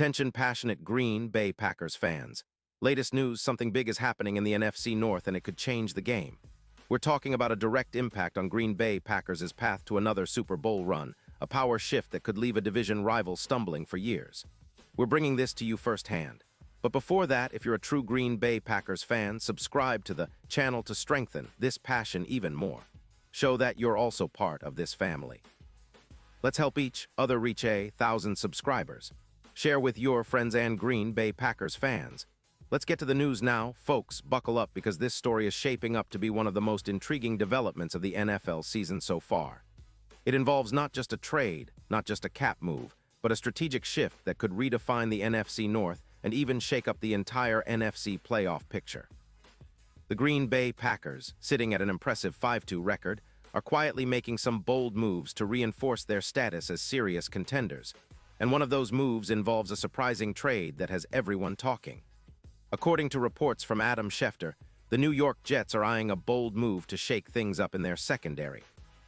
Attention passionate Green Bay Packers fans. Latest news, something big is happening in the NFC North and it could change the game. We're talking about a direct impact on Green Bay Packers' path to another Super Bowl run, a power shift that could leave a division rival stumbling for years. We're bringing this to you firsthand. But before that, if you're a true Green Bay Packers fan, subscribe to the channel to strengthen this passion even more. Show that you're also part of this family. Let's help each other reach 1,000 subscribers. Share with your friends and Green Bay Packers fans. Let's get to the news now. Folks, buckle up because this story is shaping up to be one of the most intriguing developments of the NFL season so far. It involves not just a trade, not just a cap move, but a strategic shift that could redefine the NFC North and even shake up the entire NFC playoff picture. The Green Bay Packers, sitting at an impressive 5-2 record, are quietly making some bold moves to reinforce their status as serious contenders. And one of those moves involves a surprising trade that has everyone talking. According to reports from Adam Schefter, the New York Jets are eyeing a bold move to shake things up in their secondary.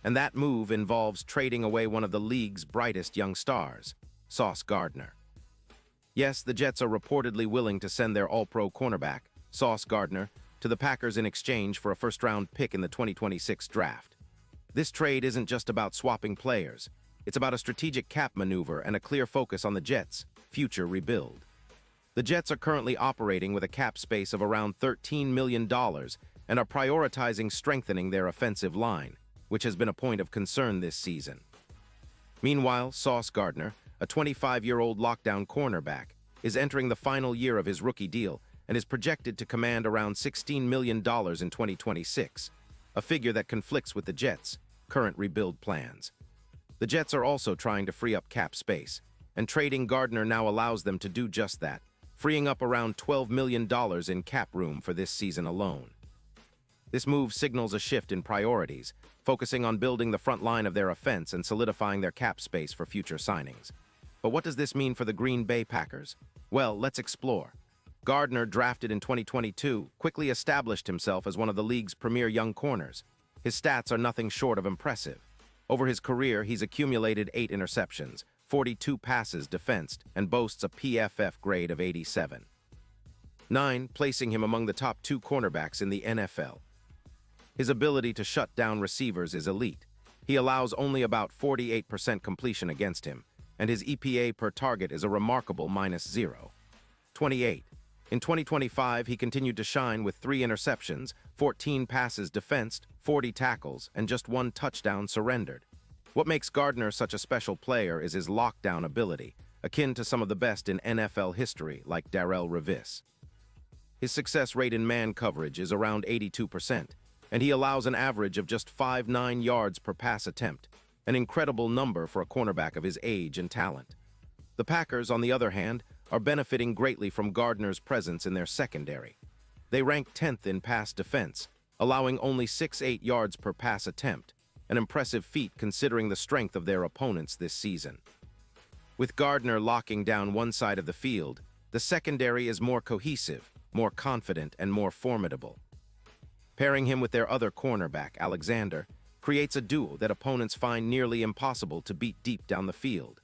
And that move involves trading away one of the league's brightest young stars, Sauce Gardner. Yes, the Jets are reportedly willing to send their all-pro cornerback, Sauce Gardner, to the Packers in exchange for a first-round pick in the 2026 draft. This trade isn't just about swapping players. It's about a strategic cap maneuver and a clear focus on the Jets' future rebuild. The Jets are currently operating with a cap space of around $13 million and are prioritizing strengthening their offensive line, which has been a point of concern this season. Meanwhile, Sauce Gardner, a 25-year-old lockdown cornerback, is entering the final year of his rookie deal and is projected to command around $16 million in 2026, a figure that conflicts with the Jets' current rebuild plans. The Jets are also trying to free up cap space, and trading Gardner now allows them to do just that, freeing up around $12 million in cap room for this season alone. This move signals a shift in priorities, focusing on building the front line of their offense and solidifying their cap space for future signings. But what does this mean for the Green Bay Packers? Well, let's explore. Gardner, drafted in 2022, quickly established himself as one of the league's premier young corners. His stats are nothing short of impressive. Over his career, he's accumulated 8 interceptions, 42 passes defensed, and boasts a PFF grade of 87. 9, placing him among the top 2 cornerbacks in the NFL. His ability to shut down receivers is elite. He allows only about 48% completion against him, and his EPA per target is a remarkable -0. 28. In 2025, he continued to shine with 3 interceptions, 14 passes defensed, 40 tackles, and just 1 touchdown surrendered. What makes Gardner such a special player is his lockdown ability, akin to some of the best in NFL history, like Darrelle Revis. His success rate in man coverage is around 82%, and he allows an average of just 5.9 yards per pass attempt, an incredible number for a cornerback of his age and talent. The Packers, on the other hand, are benefiting greatly from Gardner's presence in their secondary. They rank 10th in pass defense, allowing only 6.8 yards per pass attempt, an impressive feat considering the strength of their opponents this season. With Gardner locking down one side of the field, the secondary is more cohesive, more confident, and more formidable. Pairing him with their other cornerback, Alexander, creates a duo that opponents find nearly impossible to beat deep down the field.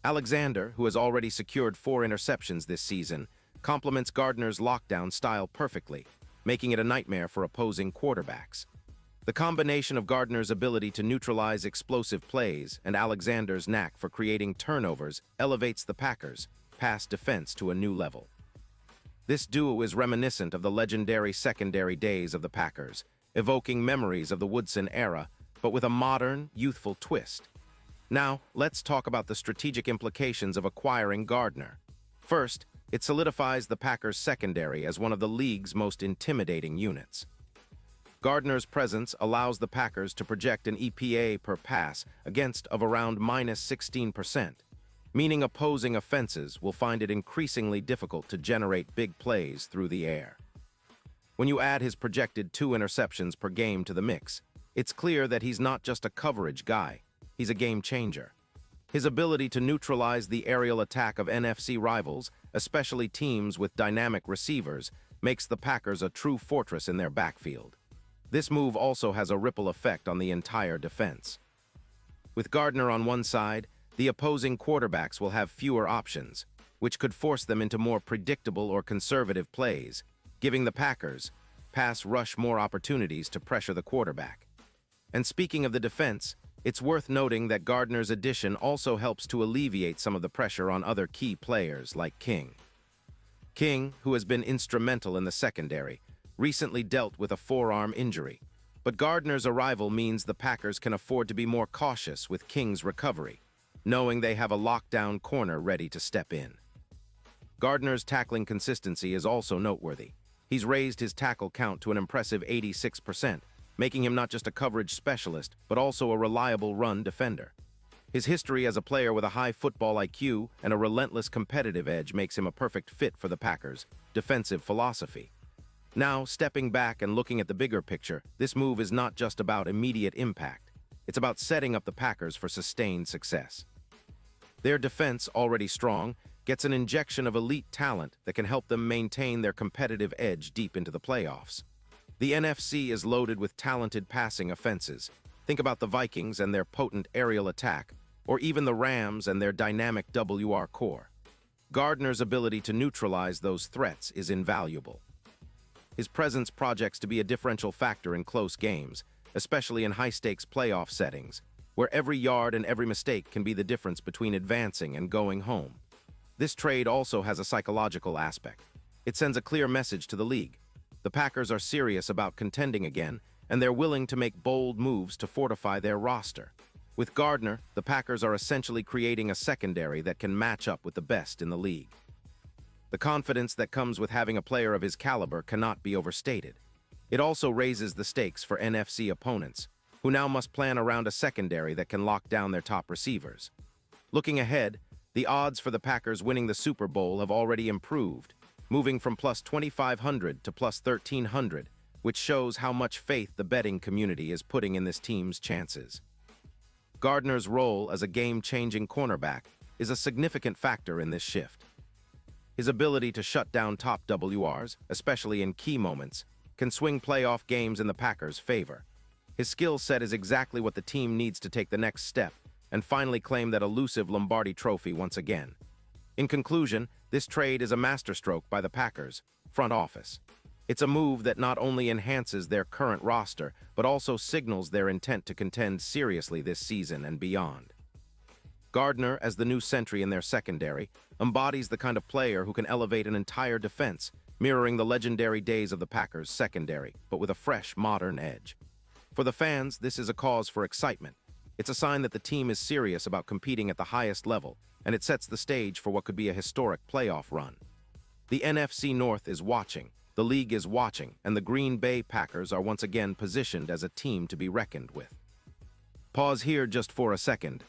Alexander, who has already secured 4 interceptions this season, complements Gardner's lockdown style perfectly, making it a nightmare for opposing quarterbacks. The combination of Gardner's ability to neutralize explosive plays and Alexander's knack for creating turnovers elevates the Packers' pass defense to a new level. This duo is reminiscent of the legendary secondary days of the Packers, evoking memories of the Woodson era, but with a modern, youthful twist. Now, let's talk about the strategic implications of acquiring Gardner. First, it solidifies the Packers' secondary as one of the league's most intimidating units. Gardner's presence allows the Packers to project an EPA per pass against of around -16%, meaning opposing offenses will find it increasingly difficult to generate big plays through the air. When you add his projected 2 interceptions per game to the mix, it's clear that he's not just a coverage guy. He's a game changer. His ability to neutralize the aerial attack of NFC rivals, especially teams with dynamic receivers, makes the Packers a true fortress in their backfield. This move also has a ripple effect on the entire defense. With Gardner on one side, the opposing quarterbacks will have fewer options. which could force them into more predictable or conservative plays, giving the Packers pass rush more opportunities to pressure the quarterback. And speaking of the defense, it's worth noting that Gardner's addition also helps to alleviate some of the pressure on other key players like King. King, who has been instrumental in the secondary, recently dealt with a forearm injury, but Gardner's arrival means the Packers can afford to be more cautious with King's recovery, knowing they have a lockdown corner ready to step in. Gardner's tackling consistency is also noteworthy. He's raised his tackle count to an impressive 86%, making him not just a coverage specialist, but also a reliable run defender. His history as a player with a high football IQ and a relentless competitive edge makes him a perfect fit for the Packers' defensive philosophy. Now, stepping back and looking at the bigger picture, this move is not just about immediate impact. It's about setting up the Packers for sustained success. Their defense, already strong, gets an injection of elite talent that can help them maintain their competitive edge deep into the playoffs. The NFC is loaded with talented passing offenses. Think about the Vikings and their potent aerial attack, or even the Rams and their dynamic WR core. Gardner's ability to neutralize those threats is invaluable. His presence projects to be a differential factor in close games, especially in high-stakes playoff settings, where every yard and every mistake can be the difference between advancing and going home. This trade also has a psychological aspect. It sends a clear message to the league. The Packers are serious about contending again, and they're willing to make bold moves to fortify their roster. With Gardner, the Packers are essentially creating a secondary that can match up with the best in the league. The confidence that comes with having a player of his caliber cannot be overstated. It also raises the stakes for NFC opponents, who now must plan around a secondary that can lock down their top receivers. Looking ahead, the odds for the Packers winning the Super Bowl have already improved, moving from plus 2,500 to plus 1,300, which shows how much faith the betting community is putting in this team's chances. Gardner's role as a game-changing cornerback is a significant factor in this shift. His ability to shut down top WRs, especially in key moments, can swing playoff games in the Packers' favor. His skill set is exactly what the team needs to take the next step and finally claim that elusive Lombardi trophy once again. In conclusion, this trade is a masterstroke by the Packers' front office. It's a move that not only enhances their current roster, but also signals their intent to contend seriously this season and beyond. Gardner, as the new sentry in their secondary, embodies the kind of player who can elevate an entire defense, mirroring the legendary days of the Packers' secondary, but with a fresh, modern edge. For the fans, this is a cause for excitement. It's a sign that the team is serious about competing at the highest level, and it sets the stage for what could be a historic playoff run. The NFC North is watching, the league is watching, and the Green Bay Packers are once again positioned as a team to be reckoned with. Pause here just for a second.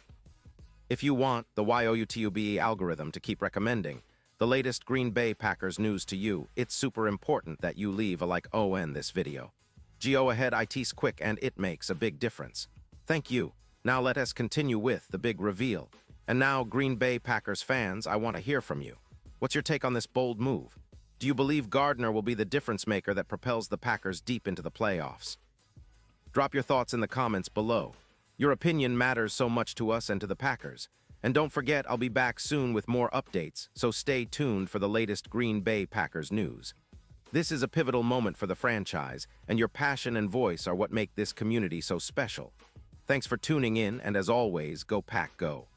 If you want the YOUTUBE algorithm to keep recommending the latest Green Bay Packers news to you, it's super important that you leave a like on this video. Go ahead, it's quick and it makes a big difference. Thank you. Now let us continue with the big reveal. And now, Green Bay Packers fans, I want to hear from you. What's your take on this bold move? Do you believe Gardner will be the difference maker that propels the Packers deep into the playoffs? Drop your thoughts in the comments below. Your opinion matters so much to us and to the Packers. And don't forget, I'll be back soon with more updates, so stay tuned for the latest Green Bay Packers news. This is a pivotal moment for the franchise, and your passion and voice are what make this community so special. Thanks for tuning in, and as always, go Pack Go.